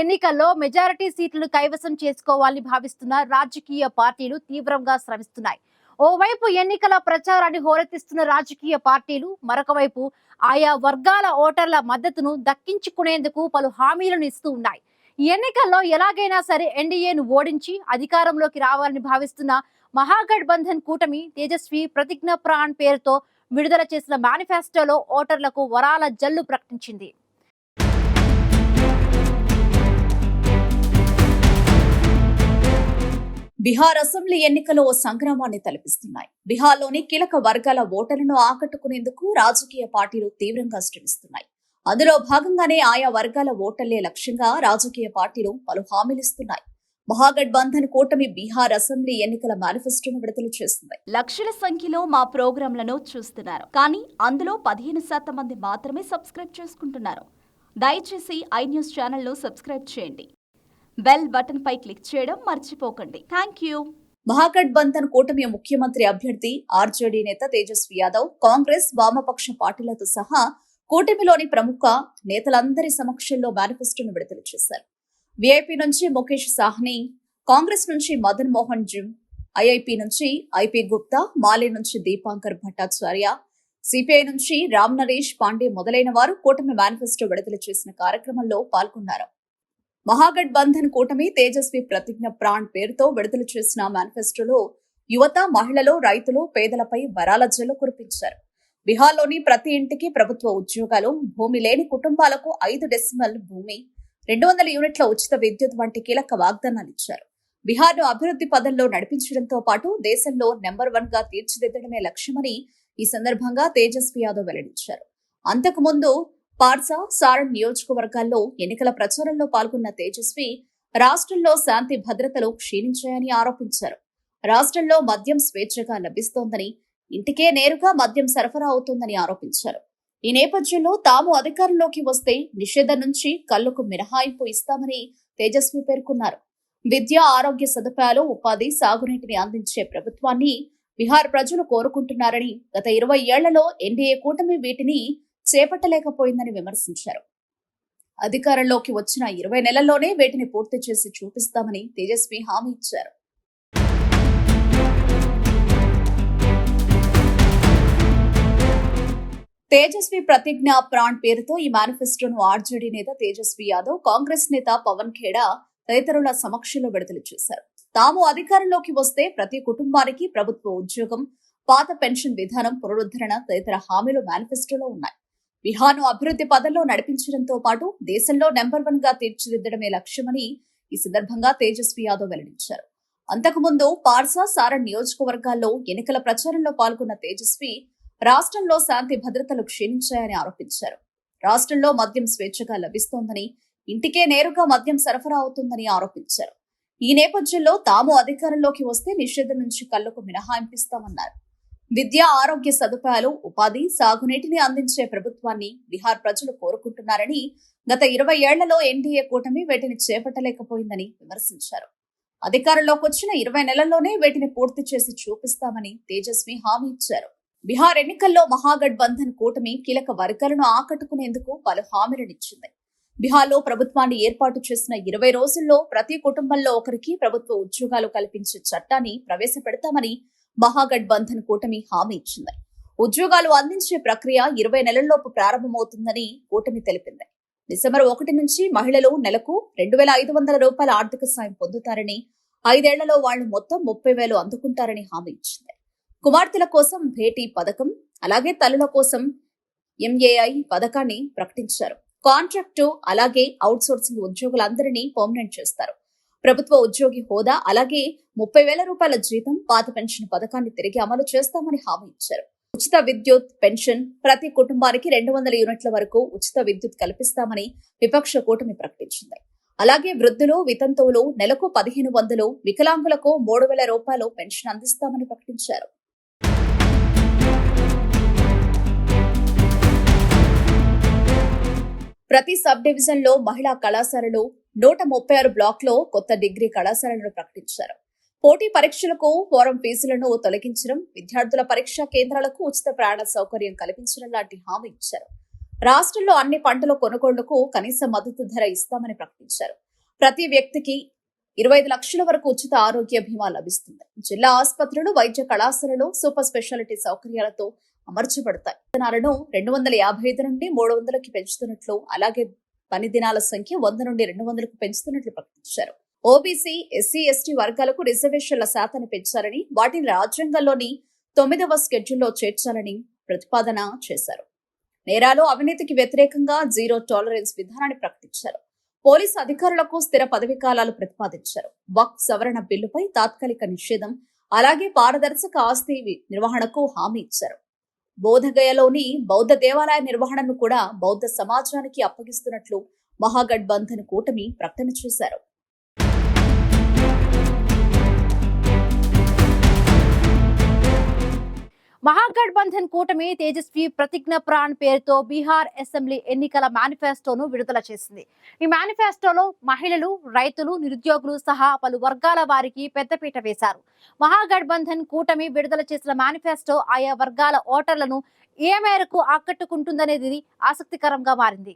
ఎన్నికల్లో మెజారిటీ సీట్లను కైవసం చేసుకోవాలని భావిస్తున్న రాజకీయ పార్టీలు తీవ్రంగా శ్రమిస్తున్నాయి. ఓవైపు ఎన్నికల ప్రచారాన్ని హోరెత్తిస్తున్న రాజకీయ పార్టీలు, మరొక వైపు ఆయా వర్గాల ఓటర్ల మద్దతును దక్కించుకునేందుకు పలు హామీలను ఇస్తూ ఉన్నాయి. ఈ ఎన్నికల్లో ఎలాగైనా సరే ఎన్డీఏను ఓడించి అధికారంలోకి రావాలని భావిస్తున్న మహాగఠబంధన్ కూటమి తేజస్వి ప్రతిజ్ఞ ప్రాణ్ పేరుతో విడుదల చేసిన మేనిఫెస్టోలో ఓటర్లకు వరాల జల్లు ప్రకటించింది. బీహార్ అసెంబ్లీ ఎన్నికలు ఓ సంగ్రామాన్ని తలపిస్తున్నాయి. బీహార్లోని కీలక వర్గాల ఓటర్లను ఆకట్టుకునేందుకు రాజకీయ పార్టీలు తీవ్రంగా శ్రమిస్తున్నాయి. అందులో భాగంగానే ఆయా వర్గాల ఓటర్లే లక్ష్యంగా రాజకీయ పార్టీలు పలు హామీలిస్తున్నాయి. మహాగఠబంధన్ కూటమి బీహార్ అసెంబ్లీ ఎన్నికల మేనిఫెస్టోను విడుదల చేస్తుంది. లక్షల సంఖ్యలో మా ప్రోగ్రాంలను చూస్తున్నారు, కానీ అందులో 15% మంది మాత్రమే సబ్స్క్రైబ్ చేసుకుంటున్నారు. దయచేసి ఐ న్యూస్ ఛానల్ ను సబ్స్క్రైబ్ చేయండి. బెల్ బటన్ పై క్లిక్ చేయడం మర్చిపోకండి. Thank you. మహాగఠబంధన్ కూటమి ముఖ్యమంత్రి అభ్యర్థి ఆర్జేడీ నేత తేజస్వి యాదవ్, కాంగ్రెస్, వామపక్ష పార్టీలతో సహా కూటమిలోని ప్రముఖ నేతలందరి సమక్షంలో మేనిఫెస్టోను విడుదల చేశారు. వీఐపీ నుంచి ముఖేష్ సాహ్ని, కాంగ్రెస్ నుంచి మదన్ మోహన్ జిమ్, ఐఐపీ నుంచి ఐపీ గుప్తా, మాలే నుంచి దీపాంకర్ భట్టాచార్య, సిపిఐ నుంచి రామ్ నరేష్ పాండే మొదలైన వారు కూటమి మేనిఫెస్టో విడుదల చేసిన కార్యక్రమంలో పాల్గొన్నారు. మహాగఠబంధన్ కూటమి తేజస్వి ప్రతిజ్ఞ ప్రాణ్ పేరుతో విడుదల చేసిన మేనిఫెస్టోలో యువత, మహిళలు, రైతులు, పేదలపై వరాల జల్లు కురిపించారు. బీహార్లోని ప్రతి ఇంటికి ప్రభుత్వ ఉద్యోగాలు, భూమి లేని కుటుంబాలకు 5 డెసిమల్ భూమి, 200 యూనిట్ల ఉచిత విద్యుత్ వంటి కీలక వాగ్దానాలు ఇచ్చారు. బీహార్ను అభివృద్ధి పదంలో నడిపించడంతో పాటు దేశంలో నెంబర్ 1 గా తీర్చిదిద్దడమే లక్ష్యమని ఈ సందర్భంగా తేజస్వి యాదవ్ వెల్లడించారు. అంతకుముందు పార్సా, సారణ్ నియోజకవర్గాల్లో ఎన్నికల ప్రచారంలో పాల్గొన్న తేజస్వి రాష్ట్రంలో శాంతి భద్రతలు క్షీణించాయని ఆరోపించారు. రాష్ట్రంలో మద్యం స్వేచ్ఛగా లభిస్తోందని, ఇంటికే నేరుగా మద్యం సరఫరా అవుతోందని ఆరోపించారు. ఈ నేపథ్యంలో తాము అధికారంలోకి వస్తే నిషేధం నుంచి కళ్లకు మినహాయింపు ఇస్తామని తేజస్వి పేర్కొన్నారు. విద్య, ఆరోగ్య సదుపాయాలు, ఉపాధి, సాగునీటిని అందించే ప్రభుత్వాన్ని బీహార్ ప్రజలు కోరుకుంటున్నారని, గత 20 ఏళ్లలో ఎన్డీఏ కూటమి వీటిని చేపట్టలేకపోయిందని విమర్శించారు. అధికారంలోకి వచ్చిన 20 నెలల్లోనే వీటిని పూర్తి చేసి చూపిస్తామని తేజస్వి హామీ ఇచ్చారు. తేజస్వి ప్రతిజ్ఞ ప్రాణ్ పేరుతో ఈ మేనిఫెస్టోను ఆర్జేడీ నేత తేజస్వి యాదవ్, కాంగ్రెస్ నేత పవన్ ఖేడా తదితరుల సమక్షంలో విడుదల చేశారు. తాము అధికారంలోకి వస్తే ప్రతి కుటుంబానికి ప్రభుత్వ ఉద్యోగం, పాత పెన్షన్ విధానం పునరుద్ధరణ తదితర హామీలు మేనిఫెస్టోలో ఉన్నాయి. బీహార్ను అభివృద్ధి పదంలో నడిపించడంతో పాటు దేశంలో నెంబర్ 1 గా తీర్చిదిద్దడమే లక్ష్యమని ఈ సందర్భంగా తేజస్వి యాదవ్ వెల్లడించారు. అంతకుముందు పార్సా, సారణ్ నియోజకవర్గాల్లో ఎన్నికల ప్రచారంలో పాల్గొన్న తేజస్వి రాష్ట్రంలో శాంతి భద్రతలు క్షీణించాయని ఆరోపించారు. రాష్ట్రంలో మద్యం స్వేచ్ఛగా లభిస్తోందని, ఇంటికే నేరుగా మద్యం సరఫరా అవుతుందని ఆరోపించారు. ఈ నేపథ్యంలో తాము అధికారంలోకి వస్తే నిషేధం నుంచి కళ్లకు మినహాయింపిస్తామన్నారు. విద్య, ఆరోగ్య సదుపాయాలు, ఉపాధి, సాగునీటిని అందించే ప్రభుత్వాన్ని బీహార్ ప్రజలు కోరుకుంటున్నారని, గత 20 ఏళ్లలో ఎన్డీఏ కూటమి వీటిని చేపట్టలేకపోయిందని విమర్శించారు. అధికారంలోకి వచ్చిన 20 నెలల్లోనే వీటిని పూర్తి చేసి చూపిస్తామని తేజస్వి హామీ ఇచ్చారు. బీహార్ ఎన్నికల్లో మహాగఠబంధన్ కూటమి కీలక వర్గాలను ఆకట్టుకునేందుకు పలు హామీలనిచ్చింది. బీహార్లో ప్రభుత్వాన్ని ఏర్పాటు చేసిన 20 రోజుల్లో ప్రతి కుటుంబంలో ఒకరికి ప్రభుత్వ ఉద్యోగాలు కల్పించే చట్టాన్ని ప్రవేశపెడతామని మహాగఠబంధన్ కూటమి హామీ ఇచ్చింది. ఉద్యోగాలు అందించే ప్రక్రియ 20 నెలల్లోపు ప్రారంభమవుతుందని కూటమి తెలిపింది. డిసెంబర్ 1 నుంచి మహిళలు నెలకు 2,500 రూపాయల ఆర్థిక సాయం పొందుతారని, 5 ఏళ్లలో వాళ్లు మొత్తం 30,000 అందుకుంటారని హామీ ఇచ్చింది. కుమార్తెల కోసం భేటీ పథకం, అలాగే తల్లుల కోసం ఎంఏఐ పథకాన్ని ప్రకటించారు. కాంట్రాక్టు, అలాగే అవుట్సోర్సింగ్ ఉద్యోగులందరినీ పర్మనెంట్ చేస్తారు. ప్రభుత్వ ఉద్యోగి హోదా, అలాగే 30,000 రూపాయల జీతం, పాత పెన్షన్ పథకాన్ని తిరిగి అమలు చేస్తామని హామీ ఇచ్చారు. ఉచిత విద్యుత్, పెన్షన్, ప్రతి కుటుంబానికి 200 యూనిట్ల వరకు ఉచిత విద్యుత్ కల్పిస్తామని విపక్ష కూటమి ప్రకటించింది. అలాగే వృద్ధులు, వితంతువులు నెలకు 1,500, వికలాంగులకు 3,000 రూపాయలు పెన్షన్ అందిస్తామని ప్రకటించారు. ప్రతి సబ్ డివిజన్ లో మహిళా కళాశాలలు, 136 బ్లాక్ లో కొత్త డిగ్రీ కళాశాలను ప్రకటించారు. పోటీ పరీక్షలకు ఫారం ఫీజులను తొలగించడం, విద్యార్థుల పరీక్షా కేంద్రాలకు ఉచిత ప్రయాణ సౌకర్యం కల్పించడం లాంటి హామీ ఇచ్చారు. రాష్ట్రంలో అన్ని పంటల కొనుగోళ్లకు కనీస మద్దతు ధర ఇస్తామని ప్రకటించారు. ప్రతి వ్యక్తికి 25 లక్షల వరకు ఉచిత ఆరోగ్య బీమా లభిస్తుంది. జిల్లా ఆసుపత్రులు, వైద్య కళాశాలలు సూపర్ స్పెషాలిటీ సౌకర్యాలతో అమర్చబడతాయి. వేతనాలను 255 నుండి 300కి పెంచుతున్నట్లు, అలాగే పని దినాల సంఖ్య 100 నుండి 200కు పెంచుతున్నట్లు ప్రకటించారు. ఓబీసీ, ఎస్సీ, ఎస్టీ వర్గాలకు రిజర్వేషన్ల శాతాన్ని పెంచాలని, వాటిని రాజ్యాంగంలోని 9వ షెడ్యూల్లో చేర్చాలని ప్రతిపాదన చేశారు. నేరాలు, అవినీతికి వ్యతిరేకంగా జీరో టాలరెన్స్ విధానాన్ని ప్రకటించారు. పోలీసు అధికారులకు స్థిర పదవీ కాలాలు ప్రతిపాదించారు. వక్ఫ్ సవరణ బిల్లుపై తాత్కాలిక నిషేధం, అలాగే పారదర్శక ఆస్తి నిర్వహణకు హామీ ఇచ్చారు. బోధగయలోని బౌద్ధ దేవాలయ నిర్వహణను కూడా బౌద్ధ సమాజానికి అప్పగిస్తున్నట్లు మహాగఠబంధన్ కూటమి ప్రకటన చేశారు. మహాగఠబంధన్ కూటమి తేజస్వి ప్రతిజ్ఞ ప్రాణ్ పేరుతో బీహార్ అసెంబ్లీ ఎన్నికల మేనిఫెస్టోను విడుదల చేసింది. ఈ మేనిఫెస్టోలో మహిళలు, రైతులు, నిరుద్యోగులు సహా పలు వర్గాల వారికి పెద్దపీట వేశారు. మహాగఠబంధన్ కూటమి విడుదల చేసిన మేనిఫెస్టో ఆయా వర్గాల ఓటర్లను ఏ మేరకు ఆకట్టుకుంటుందనేది ఆసక్తికరంగా మారింది.